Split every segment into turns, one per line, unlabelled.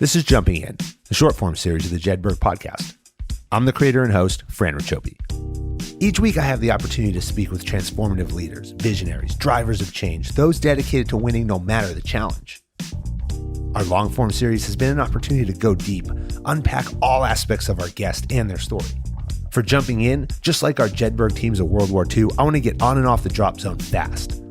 This is Jumping In, the short-form series of the Jedburgh Podcast. I'm the creator and host, Fran Racioppi. Each week I have the opportunity to speak with transformative leaders, visionaries, drivers of change, those dedicated to winning no matter the challenge. Our long-form series has been an opportunity to go deep, unpack all aspects of our guest and their story. For Jumping In, just like our Jedburgh teams of World War II, I want to get on and off the drop zone fast.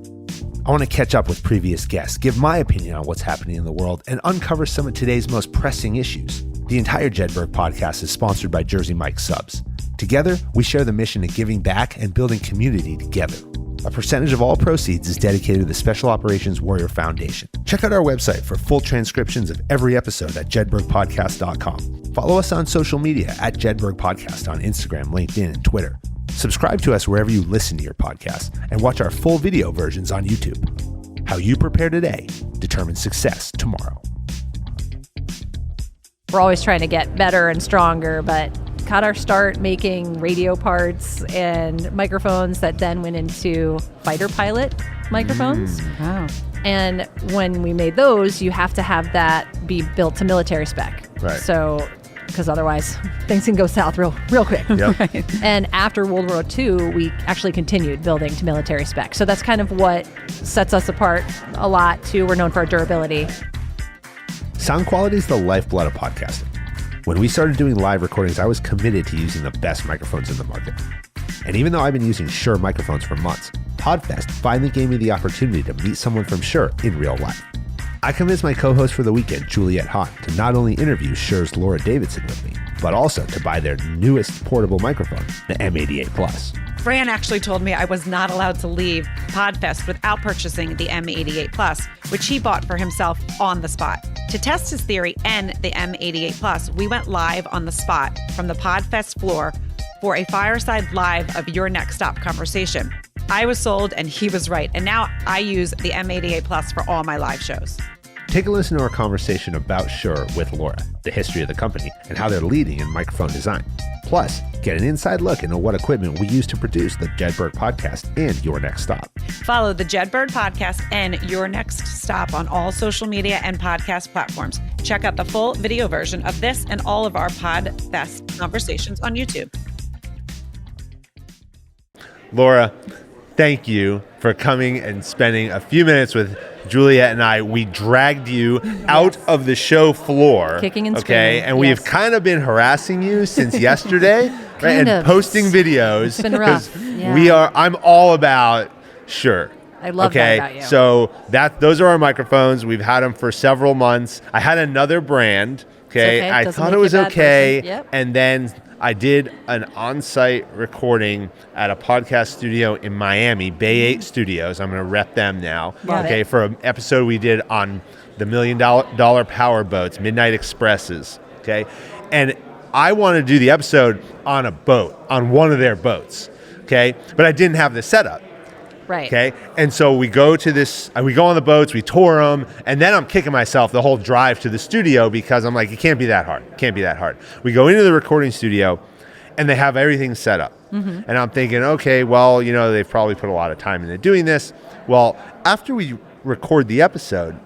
I want to catch up with previous guests, give my opinion on what's happening in the world, and uncover some of today's most pressing issues. The entire Jedburgh Podcast is sponsored by Jersey Mike Subs. Together, we share the mission of giving back and building community together. A percentage of all proceeds is dedicated to the Special Operations Warrior Foundation. Check out our website for full transcriptions of every episode at jedburghpodcast.com. Follow us on social media at Jedburgh Podcast on Instagram, LinkedIn, and Twitter. Subscribe to us wherever you listen to your podcast and watch our full video versions on YouTube. How you prepare today determines success tomorrow.
We're always trying to get better and stronger, but got our start making radio parts and microphones that then went into fighter pilot microphones.
Wow.
And when we made those, you have to have that be built to military spec.
Right.
So, because otherwise things can go south real quick.
Yep.
Right. And after World War II, we actually continued building to military spec. So that's kind of what sets us apart a lot too. We're known for our durability.
Sound quality is the lifeblood of podcasting. When we started doing live recordings, I was committed to using the best microphones in the market. And even though I've been using Shure Microphones for months, Podfest finally gave me the opportunity to meet someone from Shure in real life. I convinced my co-host for the weekend, Juliet Hahn, to not only interview Shure's Laura Davidson with me, but also to buy their newest portable microphone, the M88 Plus.
Fran actually told me I was not allowed to leave Podfest without purchasing the M88 Plus, which he bought for himself on the spot. To test his theory and the M88 Plus, we went live on the spot from the Podfest floor for a fireside live of Your Next Stop conversation. I was sold and he was right. And now I use the M88 Plus for all my live shows.
Take a listen to our conversation about Shure with Laura, the history of the company, and how they're leading in microphone design. Plus, get an inside look into what equipment we use to produce the Jedburgh Podcast and Your Next Stop.
Follow the Jedburgh Podcast and Your Next Stop on all social media and podcast platforms. Check out the full video version of this and all of our Podfest conversations on YouTube.
Laura, thank you for coming and spending a few minutes with Juliet and I. We dragged you out of the show floor.
Kicking and screaming.
And we've kind of been harassing you since yesterday, right? And posting videos.
It's been rough. Yeah.
I'm all about Shure.
I love that about you.
So those are our microphones. We've had them for several months. I had another brand. Okay. I thought it was okay.
Yep.
And then I did an on-site recording at a podcast studio in Miami, Bay 8 Studios. I'm going to rep them now. For an episode we did on the $1 million power boats, Midnight Expresses. Okay. And I wanted to do the episode on a boat, on one of their boats. Okay. But I didn't have the setup.
Right.
Okay. And so we go on the boats, we tour them, and then I'm kicking myself the whole drive to the studio because I'm like, it can't be that hard. We go into the recording studio and they have everything set up. Mm-hmm. And I'm thinking, okay, well, they've probably put a lot of time into doing this. Well, after we record the episode,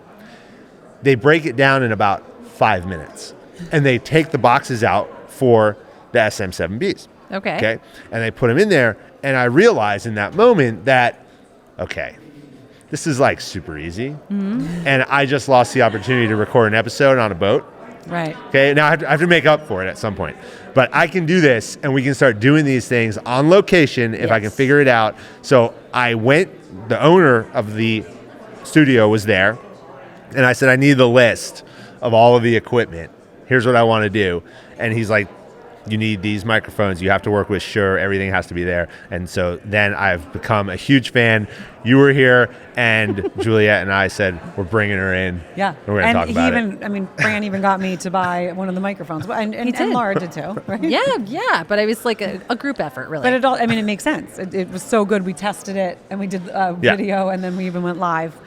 they break it down in about 5 minutes and they take the boxes out for the SM7Bs.
Okay.
And they put them in there. And I realized in that moment that, okay, this is like super easy. Mm-hmm. And I just lost the opportunity to record an episode on a boat.
Right.
Okay. Now I have to make up for it at some point. But I can do this and we can start doing these things on location if I can figure it out. So the owner of the studio was there. And I said, I need the list of all of the equipment. Here's what I want to do. And he's like, you need these microphones. You have to work with Shure. Everything has to be there. And so then I've become a huge fan. You were here, and Juliet and I said, we're bringing her in.
Yeah.
And we're going to talk about it.
Fran even got me to buy one of the microphones. And Laura did too, right?
Yeah. But it was like a group effort, really.
But it makes sense. It was so good. We tested it, and we did video, and then we even went live.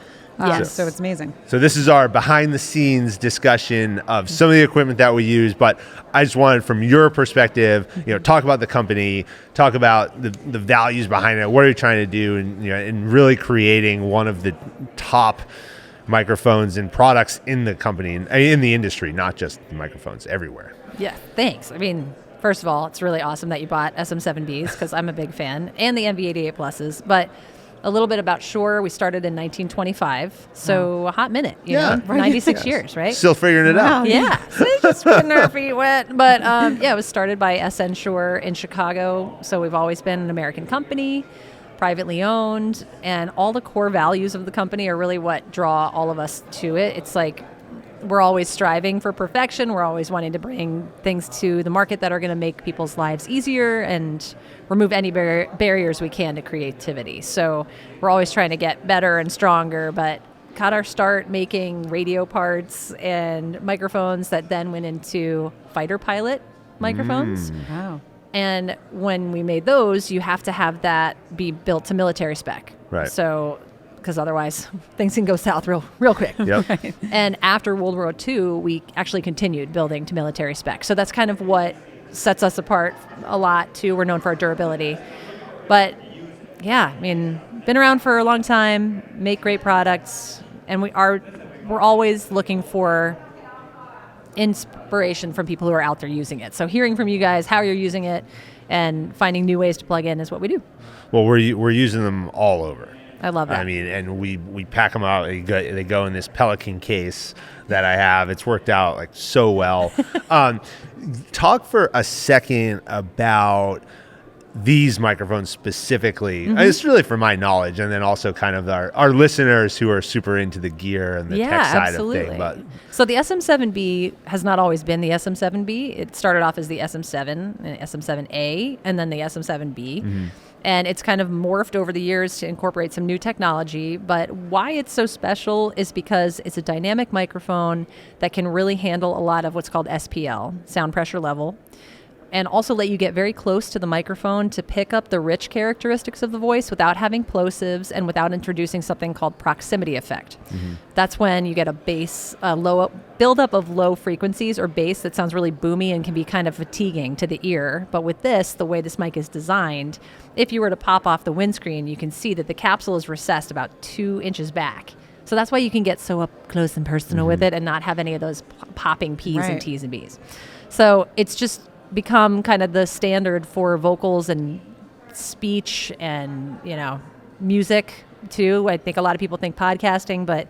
So it's amazing.
So this is our behind-the-scenes discussion of some of the equipment that we use, but I just wanted, from your perspective, talk about the company, talk about the values behind it. What are you trying to do, and really creating one of the top microphones and products in the company, in the industry, not just the microphones, everywhere.
Yeah, thanks. I mean, first of all, it's really awesome that you bought SM7Bs because I'm a big fan, and the MV88 Pluses. But a little bit about Shure. We started in 1925, so a hot minute, you know, 96 years, right?
Still figuring it out.
Yeah, so just getting our feet wet. But it was started by SN Shure in Chicago, so we've always been an American company, privately owned, and all the core values of the company are really what draw all of us to it. It's like we're always striving for perfection. We're always wanting to bring things to the market that are going to make people's lives easier and remove any barriers we can to creativity. So we're always trying to get better and stronger, but got our start making radio parts and microphones that then went into fighter pilot microphones.
Wow.
And when we made those, you have to have that be built to military spec.
Right.
So, because otherwise things can go south real quick.
Yep.
Right.
And after World War II, we actually continued building to military spec. So that's kind of what sets us apart a lot too. We're known for our durability. But yeah, I mean, been around for a long time, make great products, and we're always looking for inspiration from people who are out there using it. So hearing from you guys how you're using it and finding new ways to plug in is what we do.
Well, we're using them all over.
I love that.
I mean, and we pack them out. They go in this Pelican case that I have. It's worked out like so well. Talk for a second about these microphones specifically. It's really for my knowledge, and then also kind of our listeners who are super into the gear and the tech side of things. But
so the SM7B has not always been the SM7B. It started off as the SM7 and SM7A, and then the SM7B. And it's kind of morphed over the years to incorporate some new technology. But why it's so special is because it's a dynamic microphone that can really handle a lot of what's called SPL, sound pressure level, and also let you get very close to the microphone to pick up the rich characteristics of the voice without having plosives and without introducing something called proximity effect. That's when you get a bass, buildup of low frequencies or bass that sounds really boomy and can be kind of fatiguing to the ear. But with this, the way this mic is designed, if you were to pop off the windscreen, you can see that the capsule is recessed about 2 inches back. So that's why you can get so up close and personal with it and not have any of those popping P's and T's and B's. So it's just become kind of the standard for vocals and speech and, you know, music too. I think a lot of people think podcasting, but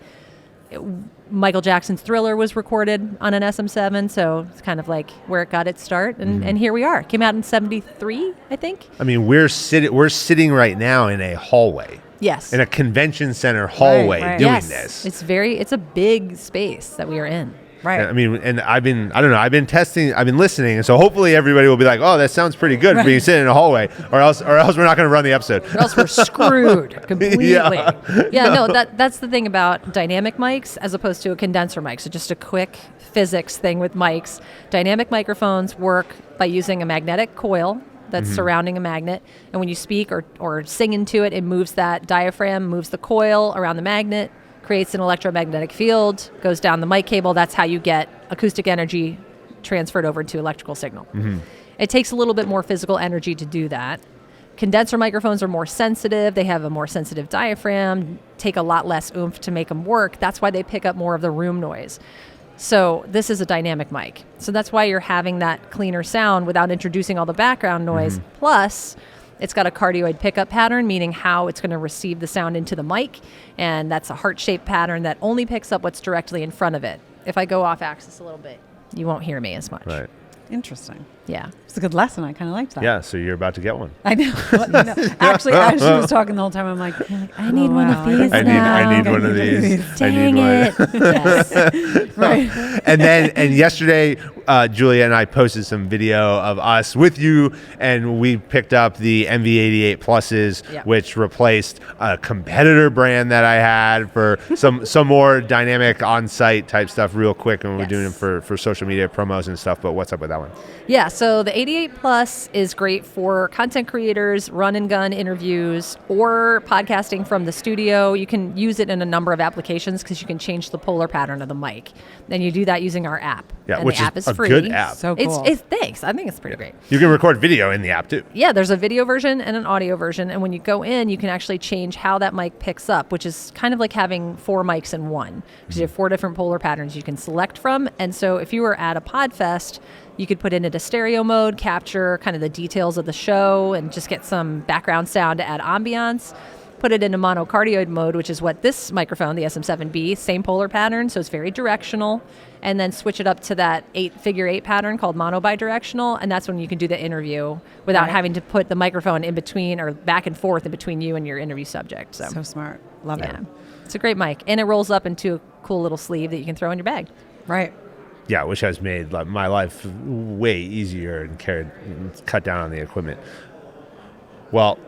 Michael Jackson's Thriller was recorded on an SM7, so it's kind of like where it got its start, and here we are. Came out in 73, I think.
I mean, we're sitting right now in a hallway.
Yes.
In a convention center hallway doing this.
It's a big space that we are in.
Right.
I mean, and I've been listening, and so hopefully everybody will be like, "Oh, that sounds pretty good for being sitting in a hallway," or else we're not going to run the episode.
Or else we're screwed completely. No, that's the thing about dynamic mics as opposed to a condenser mic. So just a quick physics thing with mics. Dynamic microphones work by using a magnetic coil that's surrounding a magnet, and when you speak or sing into it, it moves that diaphragm, moves the coil around the magnet, creates an electromagnetic field, goes down the mic cable. That's how you get acoustic energy transferred over to electrical signal. It takes a little bit more physical energy to do that. Condenser microphones are more sensitive. They have a more sensitive diaphragm, take a lot less oomph to make them work. That's why they pick up more of the room noise. So this is a dynamic mic. So that's why you're having that cleaner sound without introducing all the background noise. Plus, it's got a cardioid pickup pattern, meaning how it's going to receive the sound into the mic. And that's a heart-shaped pattern that only picks up what's directly in front of it. If I go off axis a little bit, you won't hear me as much.
Right.
Interesting.
Yeah.
It's a good lesson. I kind of liked that.
Yeah, so you're about to get one.
I know. Actually, as she was talking the whole time, I'm like,
I need one of these now.
I need one of these.
Dang it. Yes.
right.
And yesterday, Juliet and I posted some video of us with you, and we picked up the MV88 Pluses, which replaced a competitor brand that I had for some more dynamic on-site type stuff real quick, and we're doing it for social media promos and stuff. But what's up with that one?
Yeah, so the 88 Plus is great for content creators, run and gun interviews, or podcasting from the studio. You can use it in a number of applications because you can change the polar pattern of the mic. And you do that using our app.
Yeah,
and
which
the app
is
is
a
free.
good app.
So cool.
It's thanks. I think it's pretty great.
You can record video in the app too.
Yeah, there's a video version and an audio version. And when you go in, you can actually change how that mic picks up, which is kind of like having 4 mics in one. Because you have 4 different polar patterns you can select from. And so if you were at a Podfest, you could put it into stereo mode, capture kind of the details of the show, and just get some background sound to add ambiance. Put it into monocardioid mode, which is what this microphone, the SM7B, same polar pattern, so it's very directional. And then switch it up to that figure 8 pattern called mono bidirectional, and that's when you can do the interview without having to put the microphone in between or back and forth in between you and your interview subject.
So smart. Love it.
It's a great mic, and it rolls up into a cool little sleeve that you can throw in your bag.
Right.
Yeah, which has made my life way easier and cut down on the equipment. Well,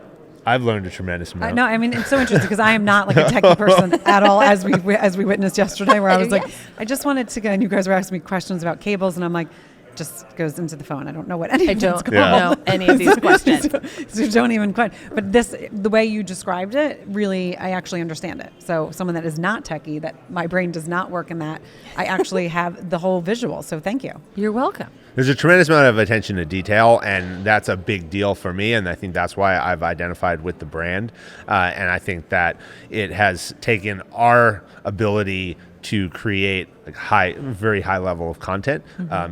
I've learned a tremendous amount.
No, I mean, it's so interesting because I am not like a techie person at all, as we witnessed yesterday, where I was like, I just wanted to go, and you guys were asking me questions about cables, and I'm like, just goes into the phone. I don't know what any of these
know any of these questions.
so don't even question. But the way you described it, really, I actually understand it. So someone that is not techie, that my brain does not work in that, I actually have the whole visual. So thank you.
You're welcome.
There's a tremendous amount of attention to detail, and that's a big deal for me, and I think that's why I've identified with the brand. And I think that it has taken our ability to create very high level of content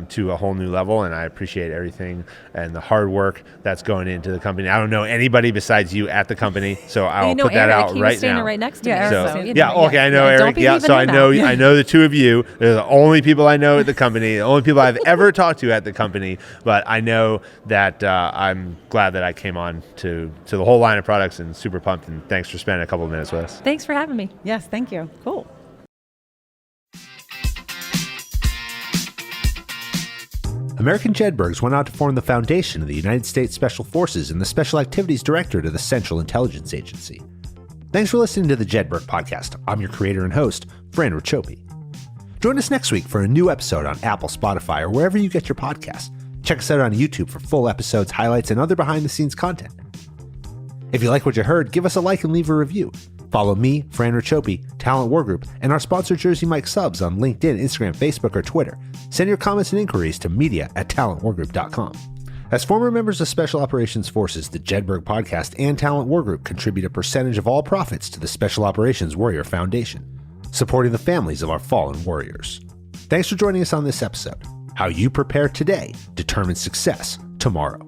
to a whole new level, and I appreciate everything and the hard work that's going into the company. I don't know anybody besides you at the company, so I'll put that out right now.
He was standing right next to me.
Okay, I know Eric. Yeah, so I know the two of you. They're the only people I know at the company, the only people I've ever talked to at the company. But I know that I'm glad that I came on to the whole line of products, and super pumped. And thanks for spending a couple of minutes with us.
Thanks for having me.
Yes, thank you.
Cool.
American Jedburghs went out to form the foundation of the United States Special Forces and the Special Activities Directorate of the Central Intelligence Agency. Thanks for listening to the Jedburgh Podcast. I'm your creator and host, Fran Racioppi. Join us next week for a new episode on Apple, Spotify, or wherever you get your podcasts. Check us out on YouTube for full episodes, highlights, and other behind-the-scenes content. If you like what you heard, give us a like and leave a review. Follow me, Fran Racioppi, Talent War Group, and our sponsor Jersey Mike Subs on LinkedIn, Instagram, Facebook, or Twitter. Send your comments and inquiries to media@talentwargroup.com. As former members of Special Operations Forces, the Jedburgh Podcast and Talent War Group contribute a percentage of all profits to the Special Operations Warrior Foundation, supporting the families of our fallen warriors. Thanks for joining us on this episode. How you prepare today determines success tomorrow.